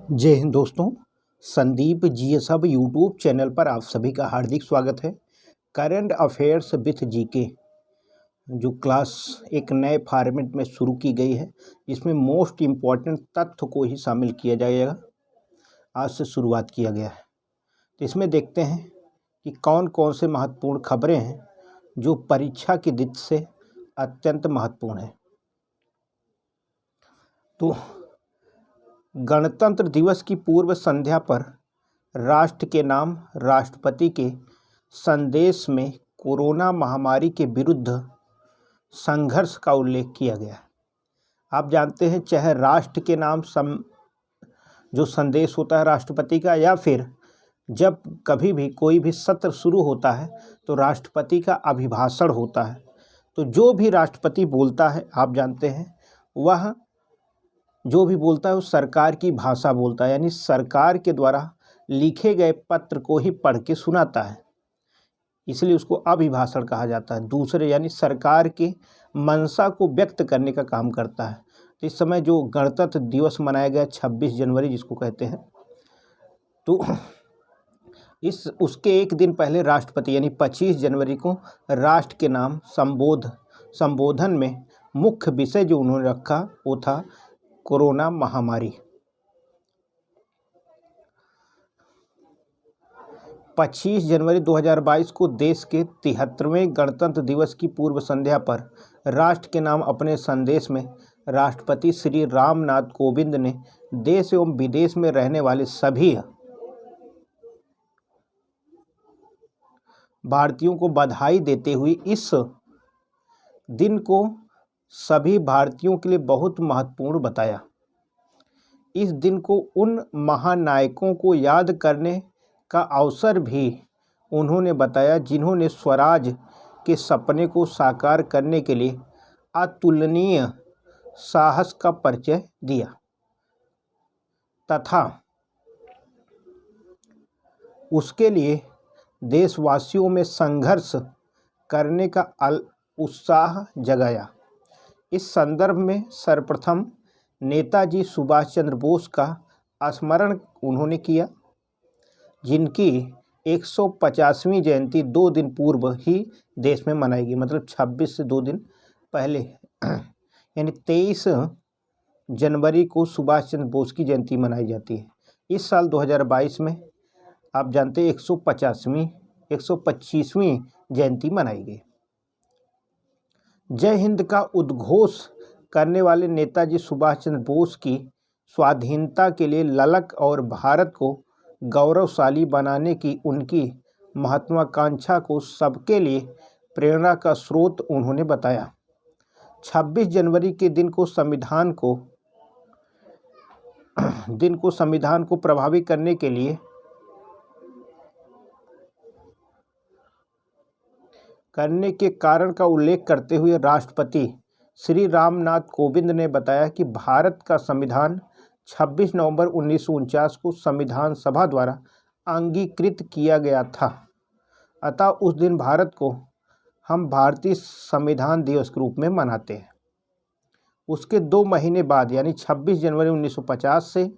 जय हिंद दोस्तों। Sandeep GS hub YouTube channel पर आप सभी का हार्दिक स्वागत है। करंट अफेयर्स विथ जीके जो क्लास एक नए फॉर्मेट में शुरू की गई है, जिसमें मोस्ट इम्पॉर्टेंट तथ्य को ही शामिल किया जाएगा। आज से शुरुआत किया गया है, तो इसमें देखते हैं कि कौन कौन से महत्वपूर्ण खबरें हैं जो परीक्षा की दृष्टि से अत्यंत महत्वपूर्ण है। तो गणतंत्र दिवस की पूर्व संध्या पर राष्ट्र के नाम राष्ट्रपति के संदेश में कोरोना महामारी के विरुद्ध संघर्ष का उल्लेख किया गया। आप जानते हैं, चाहे राष्ट्र के नाम जो संदेश होता है राष्ट्रपति का, या फिर जब कभी भी कोई भी सत्र शुरू होता है तो राष्ट्रपति का अभिभाषण होता है। तो जो भी राष्ट्रपति बोलता है, आप जानते हैं, वह जो भी बोलता है वो सरकार की भाषा बोलता है, यानी सरकार के द्वारा लिखे गए पत्र को ही पढ़ के सुनाता है, इसलिए उसको अभिभाषण कहा जाता है। दूसरे यानी सरकार के मंशा को व्यक्त करने का काम करता है। तो इस समय जो गणतंत्र दिवस मनाया गया 26 जनवरी जिसको कहते हैं, तो उसके एक दिन पहले राष्ट्रपति यानी 25 जनवरी को राष्ट्र के नाम संबोधन में मुख्य विषय जो उन्होंने रखा वो था कोरोना महामारी। 25 जनवरी 2022 को देश के 73वें गणतंत्र दिवस की पूर्व संध्या पर राष्ट्र के नाम अपने संदेश में राष्ट्रपति श्री रामनाथ कोविंद ने देश एवं विदेश में रहने वाले सभी भारतीयों को बधाई देते हुए इस दिन को सभी भारतीयों के लिए बहुत महत्वपूर्ण बताया। इस दिन को उन महानायकों को याद करने का अवसर भी उन्होंने बताया जिन्होंने स्वराज के सपने को साकार करने के लिए अतुलनीय साहस का परिचय दिया तथा उसके लिए देशवासियों में संघर्ष करने का उत्साह जगाया। इस संदर्भ में सर्वप्रथम नेताजी सुभाष चंद्र बोस का स्मरण उन्होंने किया, जिनकी 150वीं जयंती 2 दिन पूर्व ही देश में मनाई गई, मतलब 26 से 2 दिन पहले यानी 23 जनवरी को सुभाष चंद्र बोस की जयंती मनाई जाती है। इस साल 2022 में आप जानते हैं 125वीं जयंती मनाई गई। जय हिंद का उद्घोष करने वाले नेताजी सुभाष चंद्र बोस की स्वाधीनता के लिए ललक और भारत को गौरवशाली बनाने की उनकी महत्वाकांक्षा को सबके लिए प्रेरणा का स्रोत उन्होंने बताया। 26 जनवरी के दिन को संविधान को प्रभावी करने के लिए के कारण का उल्लेख करते हुए राष्ट्रपति श्री रामनाथ कोविंद ने बताया कि भारत का संविधान 26 नवंबर 1949 को संविधान सभा द्वारा अंगीकृत किया गया था। अतः उस दिन भारत को हम भारतीय संविधान दिवस के रूप में मनाते हैं। उसके 2 महीने बाद यानी 26 जनवरी 1950 से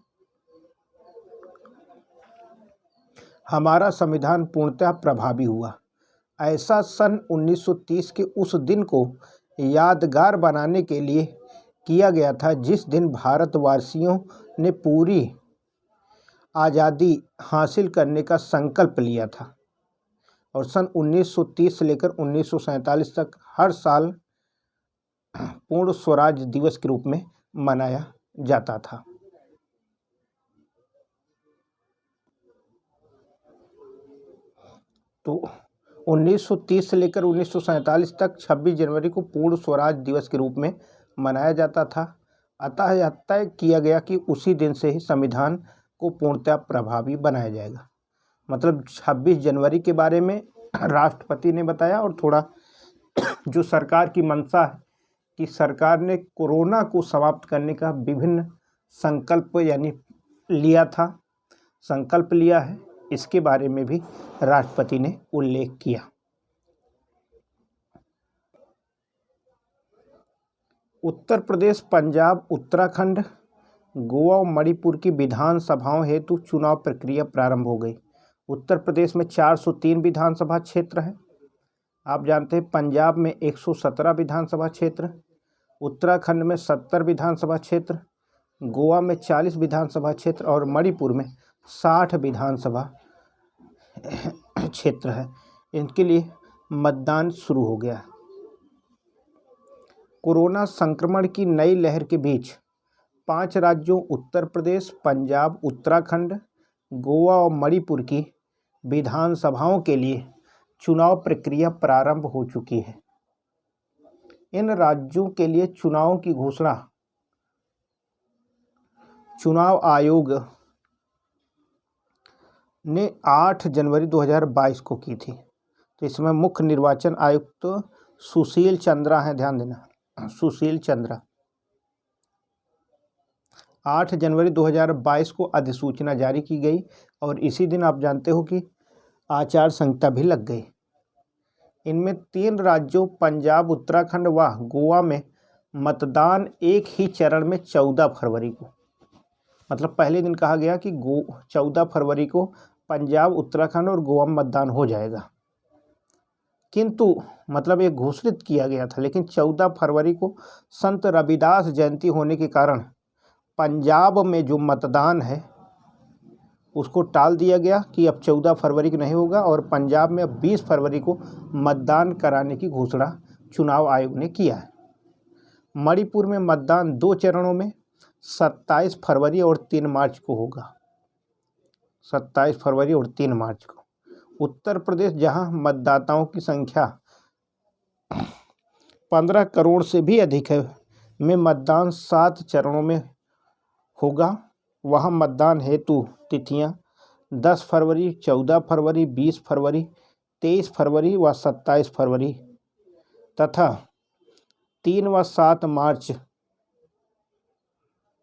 हमारा संविधान पूर्णतः प्रभावी हुआ। ऐसा सन 1930 के उस दिन को यादगार बनाने के लिए किया गया था जिस दिन भारतवासियों ने पूरी आज़ादी हासिल करने का संकल्प लिया था, और सन 1930 से लेकर 1947 तक हर साल पूर्ण स्वराज दिवस के रूप में मनाया जाता था। तो 1930 से लेकर 1947 तक 26 जनवरी को पूर्ण स्वराज दिवस के रूप में मनाया जाता था। अतः यह तय किया गया कि उसी दिन से ही संविधान को पूर्णतः प्रभावी बनाया जाएगा। मतलब 26 जनवरी के बारे में राष्ट्रपति ने बताया, और थोड़ा जो सरकार की मंशा है कि सरकार ने कोरोना को समाप्त करने का विभिन्न संकल्प यानी संकल्प लिया है, इसके बारे में भी राष्ट्रपति ने उल्लेख किया। उत्तर प्रदेश, पंजाब, उत्तराखंड, गोवा और मणिपुर की विधानसभाओं हेतु चुनाव प्रक्रिया प्रारंभ हो गई। उत्तर प्रदेश में 403 विधानसभा क्षेत्र हैं। आप जानते हैं पंजाब में 117 विधानसभा क्षेत्र, उत्तराखंड में 70 विधानसभा क्षेत्र, गोवा में 40 विधानसभा क्षेत्र और मणिपुर में 60 विधानसभा क्षेत्र है। इनके लिए मतदान शुरू हो गया। कोरोना संक्रमण की नई लहर के बीच 5 राज्यों उत्तर प्रदेश, पंजाब, उत्तराखंड, गोवा और मणिपुर की विधानसभाओं के लिए चुनाव प्रक्रिया प्रारंभ हो चुकी है। इन राज्यों के लिए चुनावों की घोषणा चुनाव आयोग ने 8 जनवरी 2022 को की थी। तो इसमें मुख्य निर्वाचन आयुक्त तो सुशील चंद्रा हैं, ध्यान देना, सुशील चंद्रा। 8 जनवरी 2022 को अधिसूचना जारी की गई और इसी दिन आप जानते हो कि आचार संहिता भी लग गई। इनमें 3 राज्यों पंजाब, उत्तराखंड व गोवा में मतदान एक ही चरण में 14 फरवरी को, मतलब पहले दिन कहा गया कि 14 फरवरी को पंजाब, उत्तराखंड और गोवा में मतदान हो जाएगा, किंतु मतलब ये घोषित किया गया था, लेकिन 14 फरवरी को संत रविदास जयंती होने के कारण पंजाब में जो मतदान है उसको टाल दिया गया कि अब 14 फरवरी को नहीं होगा और पंजाब में अब 20 फरवरी को मतदान कराने की घोषणा चुनाव आयोग ने किया है। मणिपुर में मतदान 2 चरणों में 27 फरवरी और 3 मार्च को होगा, 27 फरवरी और 3 मार्च को। उत्तर प्रदेश, जहां मतदाताओं की संख्या 15 करोड़ से भी अधिक है, में मतदान 7 चरणों में होगा। वहां मतदान हेतु तिथियां 10 फरवरी, 14 फरवरी, 20 फरवरी, 23 फरवरी व 27 फरवरी तथा 3 व 7 मार्च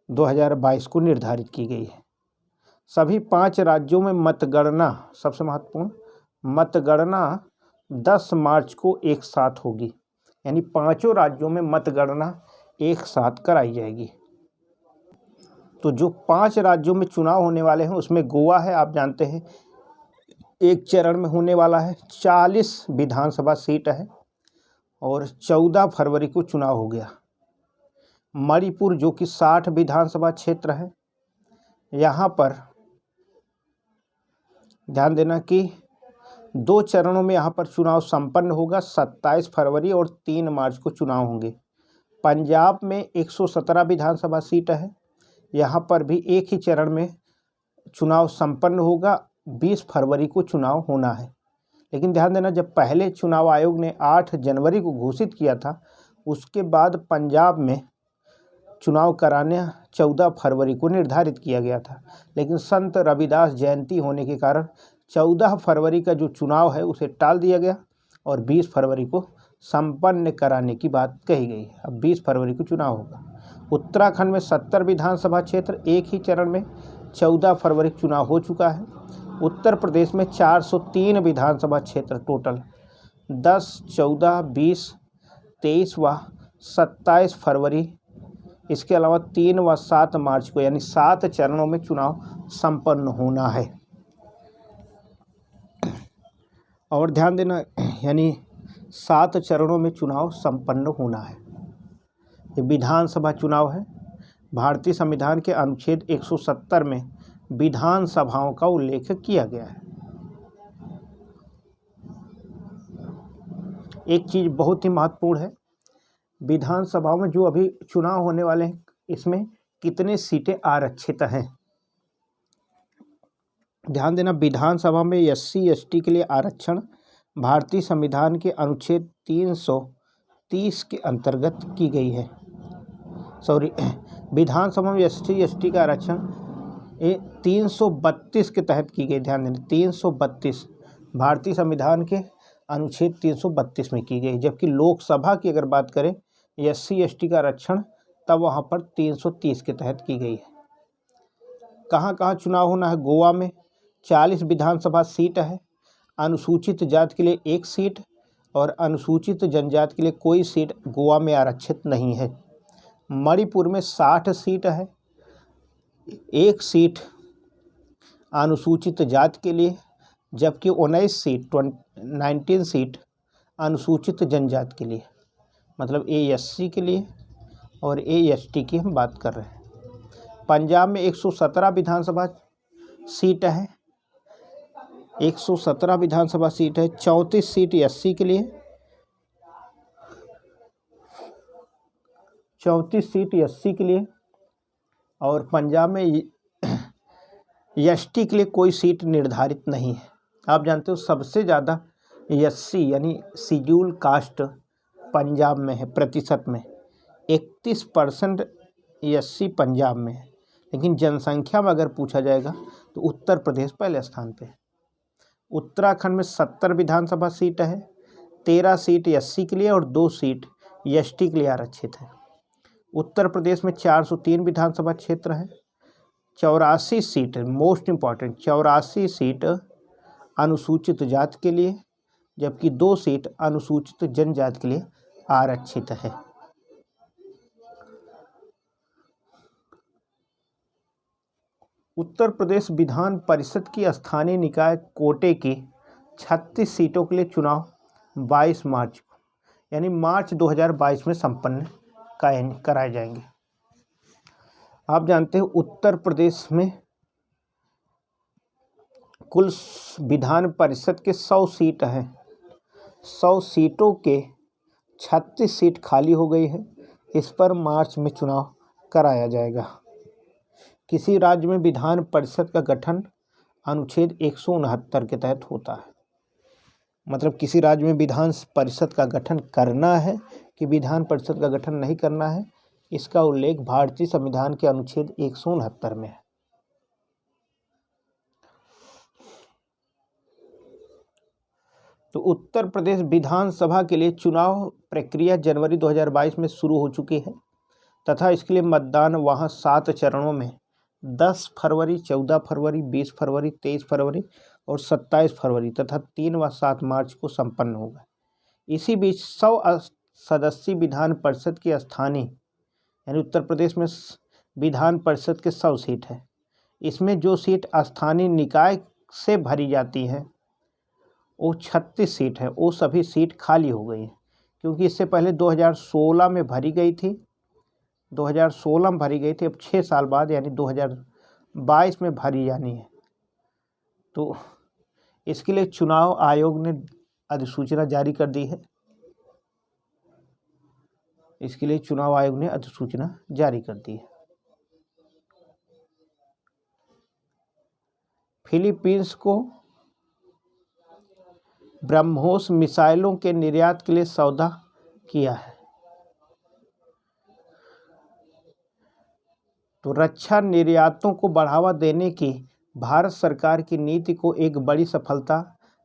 2022 को निर्धारित की गई है। सभी 5 राज्यों में मतगणना, सबसे महत्वपूर्ण, मतगणना 10 मार्च को एक साथ होगी, यानी 5 राज्यों में मतगणना एक साथ कराई जाएगी। तो जो 5 राज्यों में चुनाव होने वाले हैं उसमें गोवा है, आप जानते हैं एक चरण में होने वाला है, 40 विधानसभा सीट है और 14 फरवरी को चुनाव हो गया। मणिपुर जो कि 60 विधानसभा क्षेत्र है, यहाँ पर ध्यान देना कि 2 चरणों में यहाँ पर चुनाव संपन्न होगा, 27 फरवरी और 3 मार्च को चुनाव होंगे। पंजाब में 117 विधानसभा सीट है, यहाँ पर भी एक ही चरण में चुनाव संपन्न होगा, 20 फरवरी को चुनाव होना है। लेकिन ध्यान देना, जब पहले चुनाव आयोग ने 8 जनवरी को घोषित किया था, उसके बाद पंजाब में चुनाव कराने 14 फरवरी को निर्धारित किया गया था, लेकिन संत रविदास जयंती होने के कारण 14 फरवरी का जो चुनाव है उसे टाल दिया गया और 20 फरवरी को संपन्न कराने की बात कही गई है। अब 20 फरवरी को चुनाव होगा। उत्तराखंड में 70 विधानसभा क्षेत्र, एक ही चरण में 14 फरवरी चुनाव हो चुका है। उत्तर प्रदेश में 403 विधानसभा क्षेत्र टोटल, 10, 14, 20, 23 व 27 फरवरी, इसके अलावा 3 व 7 मार्च को, यानी 7 चरणों में चुनाव संपन्न होना है। और ध्यान देना, यानी 7 चरणों में चुनाव संपन्न होना है। ये विधानसभा चुनाव है। भारतीय संविधान के अनुच्छेद 170 में विधानसभाओं का उल्लेख किया गया है। एक चीज़ बहुत ही महत्वपूर्ण है, विधानसभाओं में जो अभी चुनाव होने वाले हैं इसमें कितने सीटें आरक्षित हैं। ध्यान देना, विधानसभा में SC ST के लिए आरक्षण भारतीय संविधान के अनुच्छेद 330 के अंतर्गत की गई है। विधानसभा में SC ST का आरक्षण 332 के तहत की गई। ध्यान देना, 332 भारतीय संविधान के अनुच्छेद 332 में की गई, जबकि लोकसभा की अगर बात करें SC ST का आरक्षण तब वहाँ पर 330 के तहत की गई है। कहाँ कहाँ चुनाव होना है? गोवा में 40 विधानसभा सीट है, अनुसूचित जाति के लिए 1 सीट और अनुसूचित जनजाति के लिए कोई सीट गोवा में आरक्षित नहीं है। मणिपुर में 60 सीट है, 1 सीट अनुसूचित जाति के लिए, जबकि 19 सीट अनुसूचित जनजाति के लिए, मतलब ASC के लिए और AST की हम बात कर रहे हैं। पंजाब में 117 विधानसभा सीट है, 117 विधानसभा सीट है। 34 सीट SC के लिए, 34 सीट SC के लिए, और पंजाब में ST के लिए कोई सीट निर्धारित नहीं है। आप जानते हो सबसे ज़्यादा SC यानी शेड्यूल कास्ट पंजाब में है, प्रतिशत में 31% SC पंजाब में है। लेकिन जनसंख्या में अगर पूछा जाएगा तो उत्तर प्रदेश पहले स्थान पे है। उत्तराखंड में 70 विधानसभा सीट है, 13 सीट SC के लिए और 2 सीट ST के लिए आरक्षित है। उत्तर प्रदेश में 403 विधानसभा क्षेत्र है, 84 सीट, मोस्ट इम्पॉर्टेंट 84 सीट अनुसूचित जाति के लिए, जबकि 2 सीट अनुसूचित जनजाति के लिए आरक्षित है। उत्तर प्रदेश विधान परिषद की स्थानीय निकाय कोटे की 36 सीटों के लिए चुनाव 22 मार्च को, यानी मार्च 2022 में संपन्न कराए जाएंगे। आप जानते हैं उत्तर प्रदेश में कुल विधान परिषद के 100 सीट हैं। 100 सीटों के 36 सीट खाली हो गई है। इस पर मार्च में चुनाव कराया जाएगा। किसी राज्य में विधान परिषद का गठन अनुच्छेद 169 के तहत होता है। मतलब किसी राज्य में विधान परिषद का गठन करना है कि विधान परिषद का गठन नहीं करना है, इसका उल्लेख भारतीय संविधान के अनुच्छेद 169 में है। तो उत्तर प्रदेश विधानसभा के लिए चुनाव प्रक्रिया जनवरी 2022 में शुरू हो चुकी है तथा इसके लिए मतदान वहां 7 चरणों में 10 फरवरी, 14 फरवरी, 20 फरवरी, 23 फरवरी और 27 फरवरी तथा 3 व 7 मार्च को संपन्न होगा। इसी बीच 100 सदस्यीय विधान परिषद की स्थानीय, यानी उत्तर प्रदेश में विधान परिषद के 100 सीट है। इसमें जो सीट स्थानीय निकाय से भरी जाती है वो 36 सीट है, वो सभी सीट खाली हो गई है, क्योंकि इससे पहले 2016 में भरी गई थी, 2016 में भरी गई थी। अब 6 साल बाद यानी 2022 में भरी जानी है। तो इसके लिए चुनाव आयोग ने अधिसूचना जारी कर दी है। इसके लिए चुनाव आयोग ने अधिसूचना जारी कर दी है। फिलीपींस को ब्रह्मोस मिसाइलों के निर्यात के लिए सौदा किया है। तो रक्षा निर्यातों को बढ़ावा देने की भारत सरकार की नीति को एक बड़ी सफलता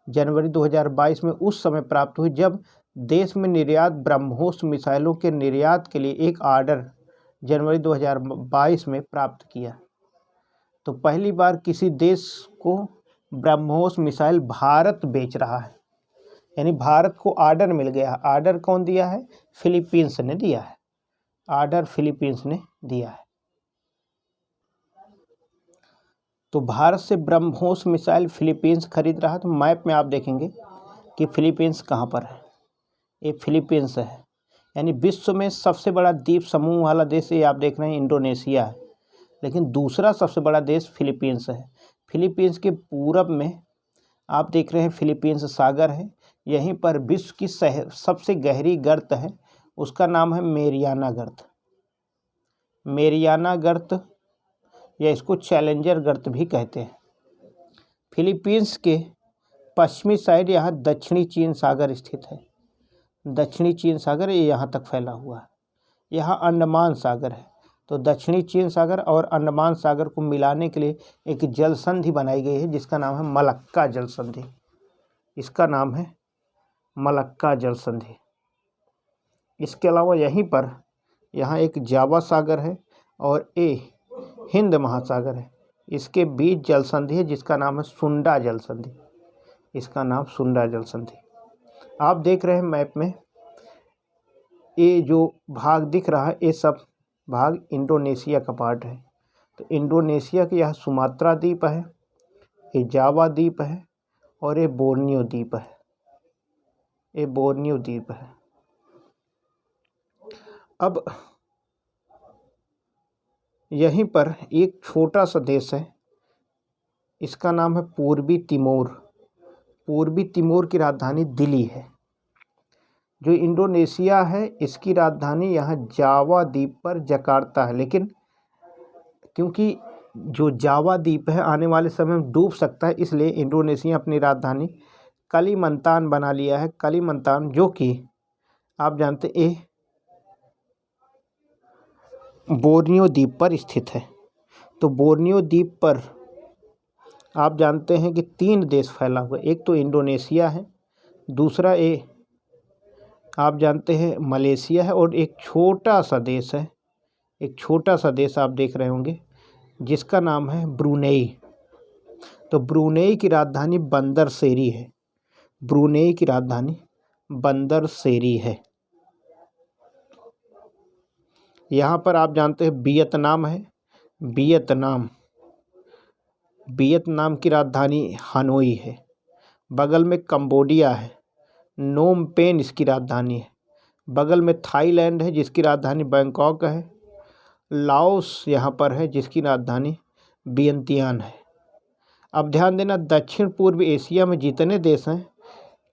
जनवरी 2022 में उस समय प्राप्त हुई जब देश में निर्यात ब्रह्मोस मिसाइलों के निर्यात के लिए एक ऑर्डर जनवरी 2022 में प्राप्त किया। तो पहली बार किसी देश को ब्रह्मोस मिसाइल भारत बेच रहा है, यानी भारत को ऑर्डर मिल गया। ऑर्डर कौन दिया है? फिलीपींस ने दिया है। ऑर्डर फिलीपींस ने दिया है। तो भारत से ब्रह्मोस मिसाइल फिलीपींस खरीद रहा है। तो मैप में आप देखेंगे कि फिलीपींस कहाँ पर है। ये फिलीपींस है, यानी विश्व में सबसे बड़ा द्वीप समूह वाला देश ये आप देख रहे हैं इंडोनेशिया है, लेकिन दूसरा सबसे बड़ा देश फिलीपींस है। फिलीपींस के पूरब में आप देख रहे हैं फिलीपींस सागर है। यहीं पर विश्व की सबसे गहरी गर्त है, उसका नाम है मेरियाना गर्त। मेरियाना गर्त या इसको चैलेंजर गर्त भी कहते हैं। फिलीपींस के पश्चिमी साइड यहाँ दक्षिणी चीन सागर स्थित है। दक्षिणी चीन सागर ये यहाँ तक फैला हुआ है। यहाँ अंडमान सागर है। तो दक्षिणी चीन सागर और अंडमान सागर को मिलाने के लिए एक जल संधि बनाई गई है जिसका नाम है मलक्का जल संधि। इसका नाम है मलक्का जल संधि। इसके अलावा यहीं पर यहाँ एक जावा सागर है और हिंद महासागर है। इसके बीच जल संधि है जिसका नाम है सुंडा जल संधि। इसका नाम सुंडा जल संधि। आप देख रहे हैं मैप में ये जो भाग दिख रहा है ये सब भाग इंडोनेशिया का पार्ट है। तो इंडोनेशिया के यह सुमात्रा द्वीप है, ये जावा द्वीप है और ये बोर्नियो द्वीप है। ये बोर्नियो द्वीप है। अब यहीं पर एक छोटा सा देश है, इसका नाम है पूर्वी तिमोर। पूर्वी तिमोर की राजधानी दिल्ली है। जो इंडोनेशिया है इसकी राजधानी यहाँ जावा द्वीप पर जकार्ता है, लेकिन क्योंकि जो जावा द्वीप है आने वाले समय में डूब सकता है, इसलिए इंडोनेशिया अपनी राजधानी कलिमंतान बना लिया है। कलिमंतान जो कि आप जानते हैं बोर्नियो द्वीप पर स्थित है। तो बोर्नियो द्वीप पर आप जानते हैं कि 3 देश फैला हुआ है। एक तो इंडोनेशिया है, दूसरा ये आप जानते हैं मलेशिया है, और एक छोटा सा देश है, एक छोटा सा देश आप देख रहे होंगे जिसका नाम है ब्रुनेई। तो ब्रुनेई की राजधानी बंदर सेरी है। ब्रुनेई की राजधानी बंदर सेरी है। यहाँ पर आप जानते हैं वियतनाम है। वियतनाम की राजधानी हनोई है। बगल में कंबोडिया है, नोम पेन इसकी राजधानी है। बगल में थाईलैंड है जिसकी राजधानी बैंकॉक है। लाओस यहाँ पर है जिसकी राजधानी वियंतियान है। अब ध्यान देना, दक्षिण पूर्व एशिया में जितने देश हैं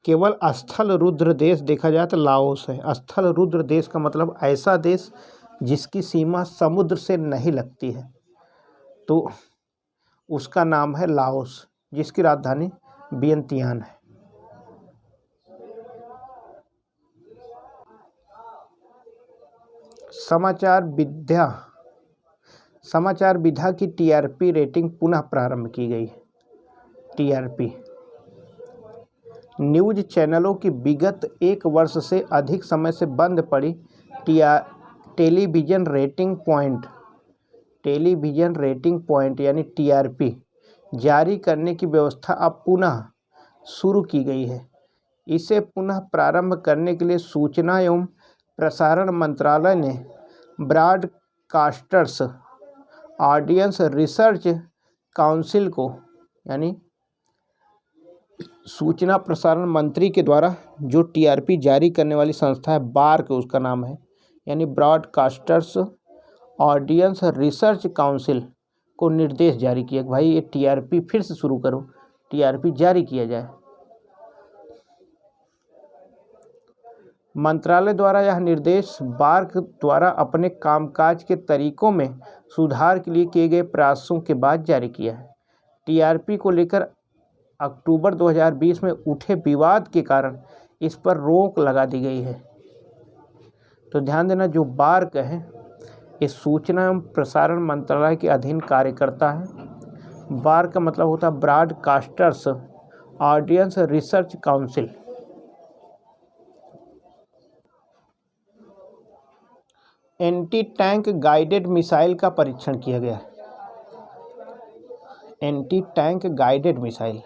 केवल स्थल रुद्र देश देखा जाए तो लाओस है। स्थल रुद्र देश का मतलब ऐसा देश जिसकी सीमा समुद्र से नहीं लगती है, तो उसका नाम है लाओस, जिसकी राजधानी वियंतियान है। समाचार विधा की टीआरपी रेटिंग पुनः प्रारंभ की गई है। टीआरपी न्यूज चैनलों की विगत 1 वर्ष से अधिक समय से बंद पड़ी टेलीविज़न रेटिंग पॉइंट यानी टीआरपी जारी करने की व्यवस्था अब पुनः शुरू की गई है। इसे पुनः प्रारंभ करने के लिए सूचना एवं प्रसारण मंत्रालय ने ब्रॉडकास्टर्स ऑडियंस रिसर्च काउंसिल को, यानी सूचना प्रसारण मंत्री के द्वारा जो टीआरपी जारी करने वाली संस्था है, बार्क उसका नाम है, यानी ब्रॉडकास्टर्स ऑडियंस रिसर्च काउंसिल को निर्देश जारी किया कि भाई ये टीआरपी फिर से शुरू करो, टीआरपी जारी किया जाए। मंत्रालय द्वारा यह निर्देश बार्क द्वारा अपने कामकाज के तरीकों में सुधार के लिए किए गए प्रयासों के बाद जारी किया है। टीआरपी को लेकर अक्टूबर 2020 में उठे विवाद के कारण इस पर रोक लगा दी गई है। तो ध्यान देना, जो बार्क है ये सूचना एवं प्रसारण मंत्रालय के अधीन कार्यकर्ता है। बार्क का मतलब होता है broadcasters audience research council. Anti tank guided missile का परीक्षण किया गया। एंटी टैंक गाइडेड मिसाइल,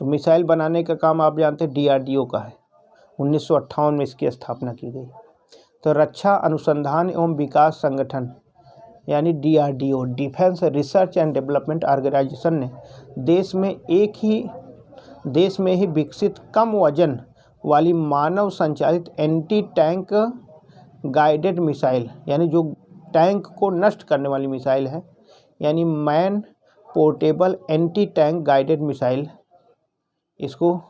तो मिसाइल बनाने का काम आप जानते हैं डीआरडीओ का है। 1958 में इसकी स्थापना की गई। तो रक्षा अनुसंधान एवं विकास संगठन यानी DRDO, defence research and development organisation ने देश में ही विकसित कम वजन वाली मानव संचालित एंटी टैंक गाइडेड मिसाइल, यानी जो टैंक को नष्ट करने वाली मिसाइल है, यानी man portable anti tank guided missile, इसको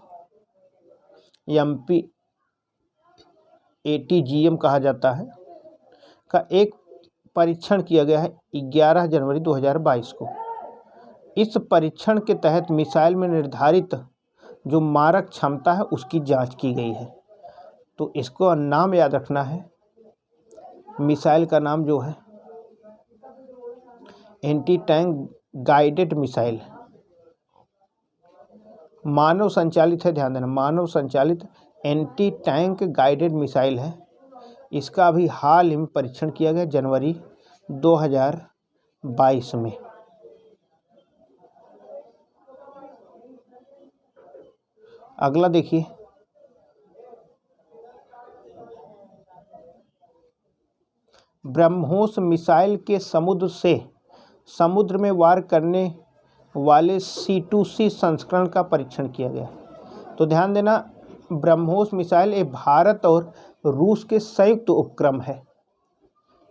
MPATGM कहा जाता है, का एक परीक्षण किया गया है 11 जनवरी 2022 को। इस परीक्षण के तहत मिसाइल में निर्धारित जो मारक क्षमता है उसकी जांच की गई है। तो इसको नाम याद रखना है, मिसाइल का नाम जो है एंटी टैंक गाइडेड मिसाइल, मानव संचालित है। ध्यान देना, मानव संचालित एंटी टैंक गाइडेड मिसाइल है। इसका अभी हाल ही में परीक्षण किया गया जनवरी 2022 में। अगला देखिए, ब्रह्मोस मिसाइल के समुद्र से समुद्र में वार करने वाले C2C संस्करण का परीक्षण किया गया। तो ध्यान देना, ब्रह्मोस मिसाइल एक भारत और रूस के संयुक्त उपक्रम है।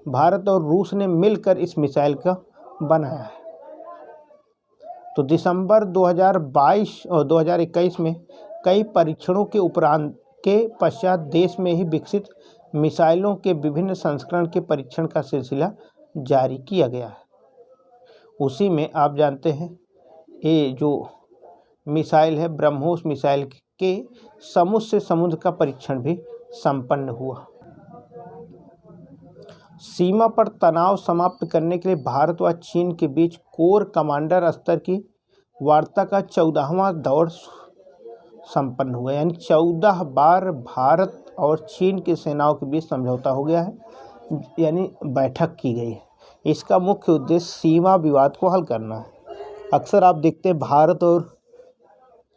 भारत और रूस ने मिलकर इस मिसाइल का बनाया है। तो दिसंबर 2022 और 2021 में कई परीक्षणों के पश्चात देश में ही विकसित मिसाइलों के विभिन्न संस्करण के परीक्षण का सिलसिला जारी किया गया है। उसी में आप जानते हैं ये जो मिसाइल है ब्रह्मोस मिसाइल के समुद्र से समुद्र का परीक्षण भी संपन्न हुआ। सीमा पर तनाव समाप्त करने के लिए भारत व चीन के बीच कोर कमांडर स्तर की वार्ता का 14वां दौर संपन्न हुआ। यानी 14 बार भारत और चीन की सेनाओं के बीच समझौता हो गया है, यानी बैठक की गई है। इसका मुख्य उद्देश्य सीमा विवाद को हल करना है। अक्सर आप देखते हैं भारत और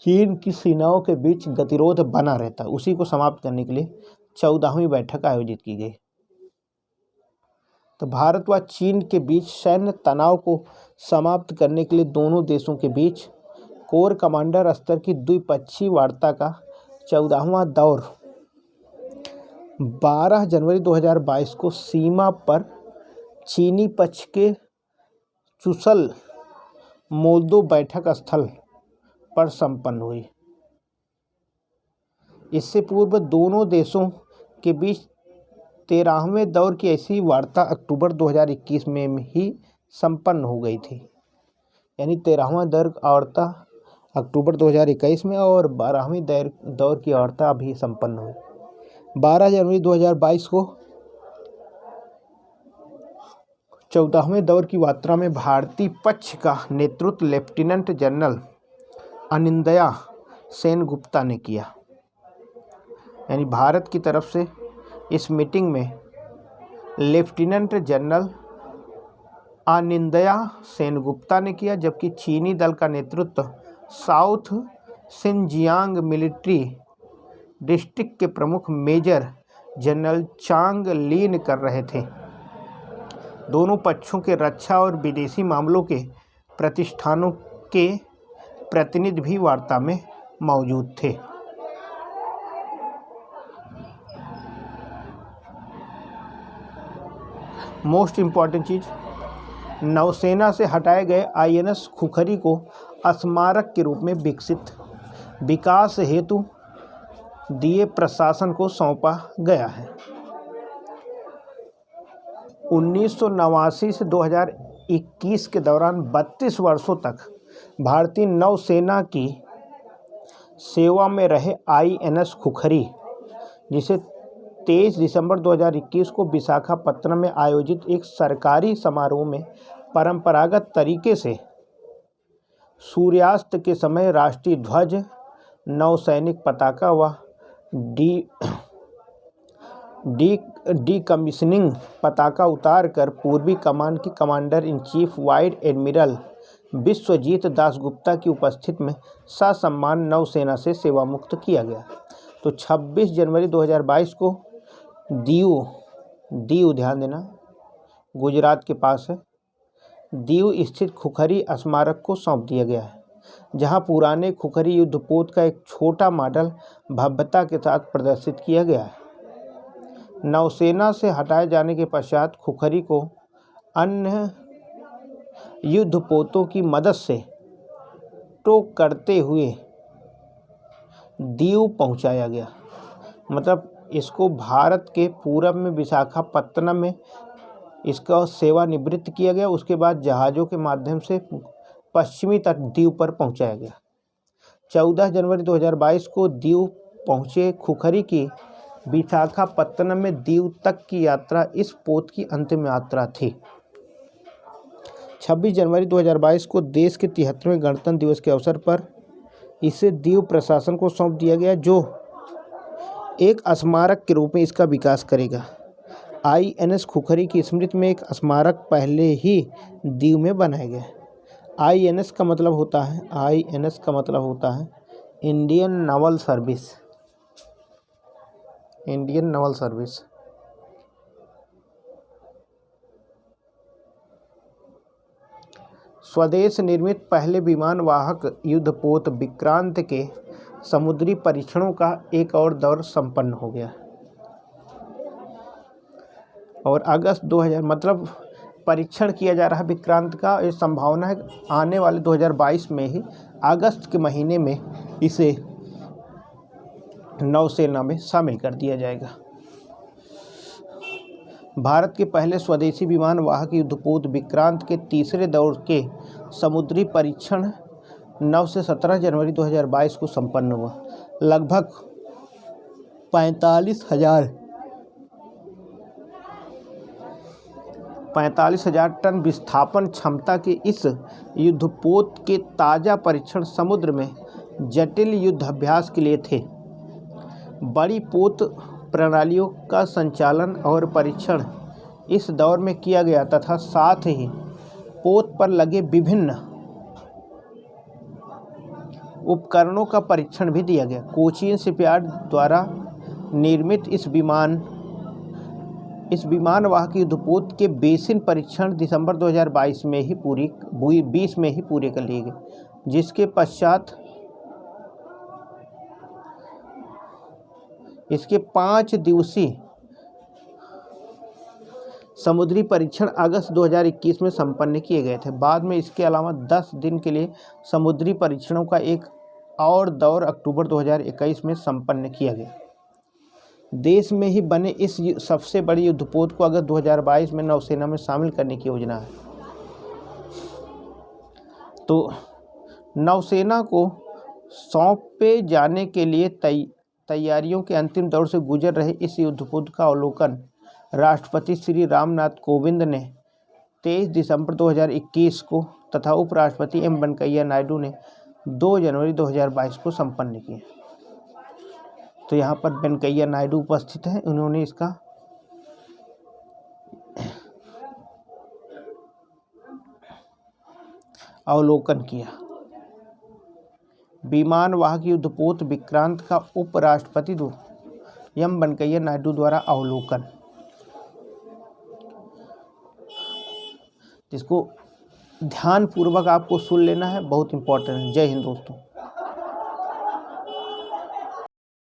चीन की सेनाओं के बीच गतिरोध बना रहता है, उसी को समाप्त करने के लिए 14वीं बैठक आयोजित की गई। तो भारत व चीन के बीच सैन्य तनाव को समाप्त करने के लिए दोनों देशों के बीच कोर कमांडर स्तर की द्विपक्षीय वार्ता का 14वां दौर 12 जनवरी 2022 को सीमा पर चीनी पक्ष के चुशल मोल्दो बैठक स्थल पर संपन्न हुई। इससे पूर्व दोनों देशों के बीच 13वें दौर की ऐसी वार्ता अक्टूबर 2021 में ही संपन्न हो गई थी। यानी 13वां दौर वार्ता अक्टूबर 2021 में और 12वीं दौर की वार्ता अभी संपन्न हुई। 12 जनवरी 2022 को 14वें दौर की वार्ता में भारतीय पक्ष का नेतृत्व लेफ्टिनेंट जनरल अनिंदया सेनगुप्ता ने किया। यानी भारत की तरफ से इस मीटिंग में लेफ्टिनेंट जनरल अनिंदया सेनगुप्ता ने किया, जबकि चीनी दल का नेतृत्व साउथ सिनजियांग मिलिट्री डिस्ट्रिक्ट के प्रमुख मेजर जनरल चांग लीन कर रहे थे। दोनों पक्षों के रक्षा और विदेशी मामलों के प्रतिष्ठानों के प्रतिनिधि भी वार्ता में मौजूद थे। मोस्ट इम्पॉर्टेंट चीज़, नौसेना से हटाए गए INS खुखरी को स्मारक के रूप में विकास हेतु दिए प्रशासन को सौंपा गया है। 1989 से 2021 के दौरान 32 वर्षों तक भारतीय नौसेना की सेवा में रहे INS खुखरी, जिसे 23 दिसंबर 2021 को विशाखापत्तनम में आयोजित एक सरकारी समारोह में परंपरागत तरीके से सूर्यास्त के समय राष्ट्रीय ध्वज, नौसैनिक पताका व डीकमीशनिंग पताका उतार कर पूर्वी कमान की commander in chief vice admiral Vishwajit Dasgupta की उपस्थिति में ससम्मान नौसेना से सेवा मुक्त किया गया। तो 26 जनवरी 2022 को दीव ध्यान देना, गुजरात के पास है, दीव स्थित खुखरी स्मारक को सौंप दिया गया है, जहां पुराने खुखरी युद्धपोत का एक छोटा मॉडल भव्यता के साथ प्रदर्शित किया गया है। नौसेना से हटाए जाने के पश्चात खुखरी को अन्य युद्धपोतों की मदद से टो करते हुए दीव पहुंचाया गया। मतलब इसको भारत के पूरब में विशाखापत्तनम में इसका सेवानिवृत्त किया गया। उसके बाद जहाज़ों के माध्यम से पश्चिमी तट दीव पर पहुंचाया गया। 14 जनवरी 2022 को दीव पहुंचे खुखरी की विशाखापत्तनम में दीव तक की यात्रा इस पोत की अंतिम यात्रा थी। 26 जनवरी 2022 को देश के 73वें गणतंत्र दिवस के अवसर पर इसे दीव प्रशासन को सौंप दिया गया, जो एक स्मारक के रूप में इसका विकास करेगा। INS खुखरी की स्मृति में एक स्मारक पहले ही दीव में बनाया गया। INS का मतलब होता है इंडियन नावल सर्विस। स्वदेश निर्मित पहले विमान वाहक युद्धपोत विक्रांत के समुद्री परीक्षणों का एक और दौर संपन्न हो गया और अगस्त 2000 मतलब परीक्षण किया जा रहा विक्रांत का। ये संभावना है आने वाले 2022 में ही अगस्त के महीने में इसे नौसेना में शामिल कर दिया जाएगा। भारत के पहले स्वदेशी विमान वाहक युद्धपोत विक्रांत के तीसरे दौर के समुद्री परीक्षण 9 से 17 जनवरी 2022 को संपन्न हुआ। लगभग 45,000 टन विस्थापन क्षमता के इस युद्धपोत के ताज़ा परीक्षण समुद्र में जटिल युद्धाभ्यास के लिए थे। बड़ी पोत प्रणालियों का संचालन और परीक्षण इस दौर में किया गया तथा साथ ही पोत पर लगे विभिन्न उपकरणों का परीक्षण भी दिया गया। कोचीन शिपयार्ड द्वारा निर्मित इस विमान वाहक युद्धपोत के बेसिन परीक्षण दिसंबर 2022 में ही पूरे कर लिए गए, जिसके पश्चात इसके 5 दिवसीय समुद्री परीक्षण अगस्त 2021 में संपन्न किए गए थे। बाद में इसके अलावा 10 दिन के लिए समुद्री परीक्षणों का एक और दौर अक्टूबर 2021 में संपन्न किया गया। देश में ही बने इस सबसे बड़ी युद्धपोत को अगस्त 2022 में नौसेना में शामिल करने की योजना है। तो नौसेना को सौंपे जाने के लिए तैयारियों के अंतिम दौर से गुजर रहे इस युद्धपोत का अवलोकन राष्ट्रपति श्री रामनाथ कोविंद ने 23 दिसंबर 2021 को तथा उपराष्ट्रपति एम वेंकैया नायडू ने 2 जनवरी 2022 को संपन्न किए। तो यहाँ पर वेंकैया नायडू उपस्थित हैं, उन्होंने इसका अवलोकन किया। विमान वाहक युद्धपोत विक्रांत का उपराष्ट्रपति एम वेंकैया नायडू द्वारा अवलोकन, जिसको ध्यानपूर्वक आपको सुन लेना है, बहुत इंपॉर्टेंट है। जय हिंद दोस्तों।